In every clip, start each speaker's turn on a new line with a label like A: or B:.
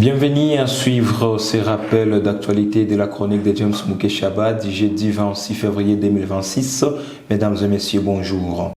A: Bienvenue à suivre ces rappels d'actualité de la chronique de James Mouké Shabbat du jeudi 26 février 2026. Mesdames et messieurs, bonjour.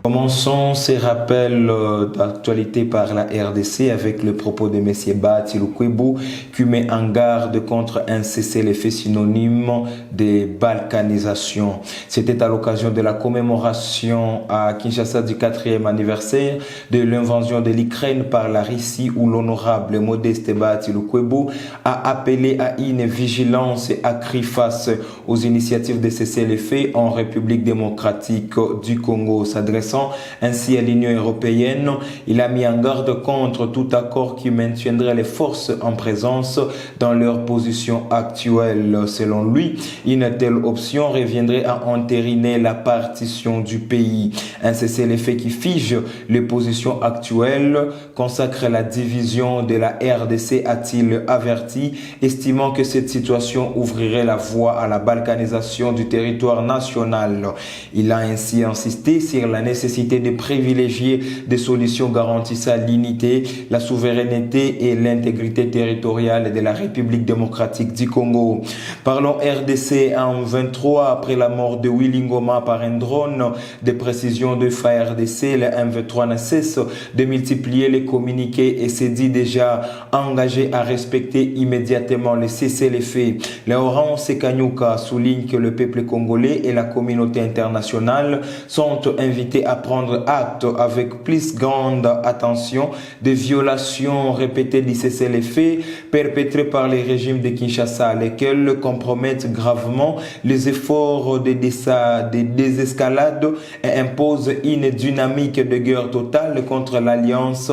A: Commençons ces rappels d'actualité par la RDC avec le propos de M. Bati Lukwebo qui met en garde contre un cessez-le-feu synonyme de balkanisation. C'était à l'occasion de la commémoration à Kinshasa du 4e anniversaire de l'invasion de l'Ukraine par la Russie où l'honorable Modeste Bati Lukwebo a appelé à une vigilance accrue face aux initiatives de cessez-le-feu en République démocratique du Congo. S'adressant ainsi à l'Union européenne, il a mis en garde contre tout accord qui maintiendrait les forces en présence dans leur position actuelle. Selon lui, une telle option reviendrait à entériner la partition du pays. Un cessez-le-feu qui fige les positions actuelles consacre la division de la RDC, a-t-il averti, estimant que cette situation ouvrirait la voie à la balkanisation du territoire national. Il a ainsi insisté sur la nécessité de privilégier des solutions garantissant l'unité, la souveraineté et l'intégrité territoriale de la République démocratique du Congo. Parlons RDC en 23 après la mort de Willy Ngoma par un drone. Des précisions de FARDC, le M23 ne cesse de multiplier les communiqués et s'est dit déjà engagé à respecter immédiatement le cessez-le-feu. Laurent Sekanyuka souligne que le peuple congolais et la communauté internationale sont invités à prendre acte avec plus grande attention des violations répétées du cessez-le-feu perpétrées par les régimes de Kinshasa, lesquels compromettent gravement les efforts de désescalade et imposent une dynamique de guerre totale contre l'alliance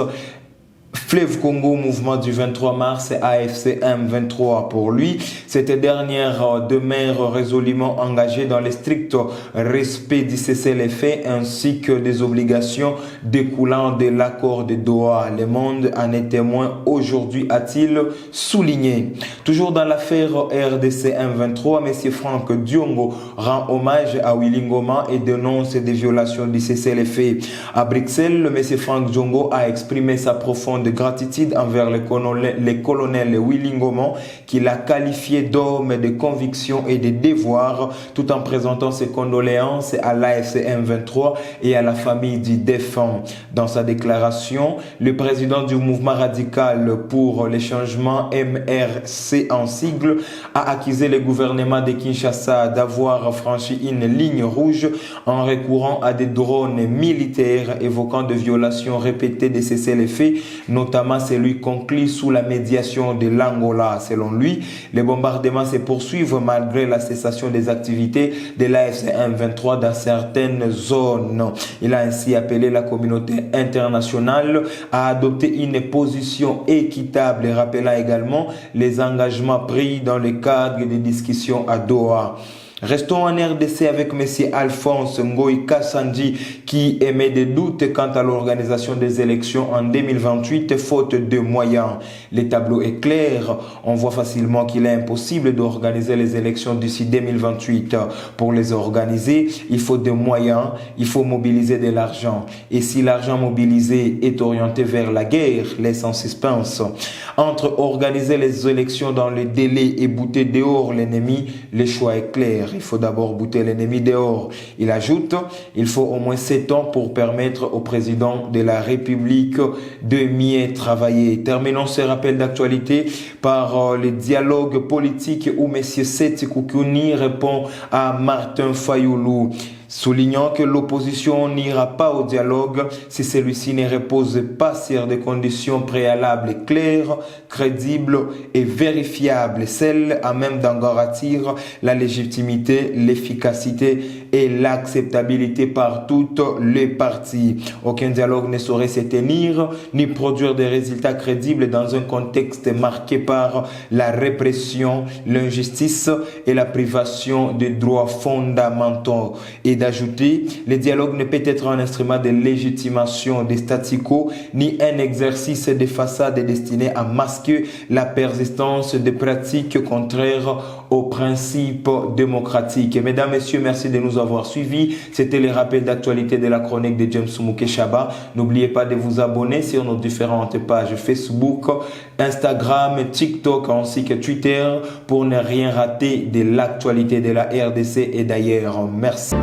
A: Fleuve Congo, mouvement du 23 mars, AFC M23. Pour lui, cette dernière demeure résolument engagée dans le strict respect du cessez-le-feu ainsi que des obligations découlant de l'accord de Doha. Le monde en est témoin aujourd'hui, a-t-il souligné. Toujours dans l'affaire RDC M23, M. Franck Diongo rend hommage à Willy Ngoma et dénonce des violations du cessez-le-feu. À Bruxelles, M. Franck Diongo a exprimé sa profonde gratitude envers le colonel Willy Ngoma qu'il a qualifié d'homme de conviction et de devoir tout en présentant ses condoléances à l'AFC M23 et à la famille du défunt. Dans sa déclaration, le président du mouvement radical pour les changements MRC en sigle a accusé le gouvernement de Kinshasa d'avoir franchi une ligne rouge en recourant à des drones militaires évoquant de violations répétées de cessez-le-feu, notamment celui conclu sous la médiation de l'Angola. Selon lui, les bombardements se poursuivent malgré la cessation des activités de l'AFC M23 dans certaines zones. Il a ainsi appelé la communauté internationale à adopter une position équitable, rappelant également les engagements pris dans le cadre des discussions à Doha. Restons en RDC avec M. Alphonse Ngoï Kassanji qui émet des doutes quant à l'organisation des élections en 2028 faute de moyens. Le tableau est clair. On voit facilement qu'il est impossible d'organiser les élections d'ici 2028. Pour les organiser, il faut des moyens, il faut mobiliser de l'argent. Et si l'argent mobilisé est orienté vers la guerre, laisse en suspense. Entre organiser les élections dans le délai et bouter dehors l'ennemi, le choix est clair. Il faut d'abord bouter l'ennemi dehors. Il ajoute, il faut au moins 7 ans pour permettre au président de la République de mieux travailler. Terminons ce rappel d'actualité par le dialogue politique où M. Seti Koukouni répond à Martin Fayoulou, soulignant que l'opposition n'ira pas au dialogue si celui-ci ne repose pas sur des conditions préalables claires, crédibles et vérifiables, celles à même d'en garantir la légitimité, l'efficacité et l'acceptabilité par toutes les parties. Aucun dialogue ne saurait se tenir ni produire des résultats crédibles dans un contexte marqué par la répression, l'injustice et la privation des droits fondamentaux. Et d'ajouter, le dialogue ne peut être un instrument de légitimation des statu quo ni un exercice de façade destiné à masquer la persistance des pratiques contraires aux principes démocratiques. Mesdames, Messieurs, merci de nous avoir suivis. C'était les rappels d'actualité de la chronique de James Mouké Chaba. N'oubliez pas de vous abonner sur nos différentes pages Facebook, Instagram, TikTok ainsi que Twitter pour ne rien rater de l'actualité de la RDC et d'ailleurs. Merci.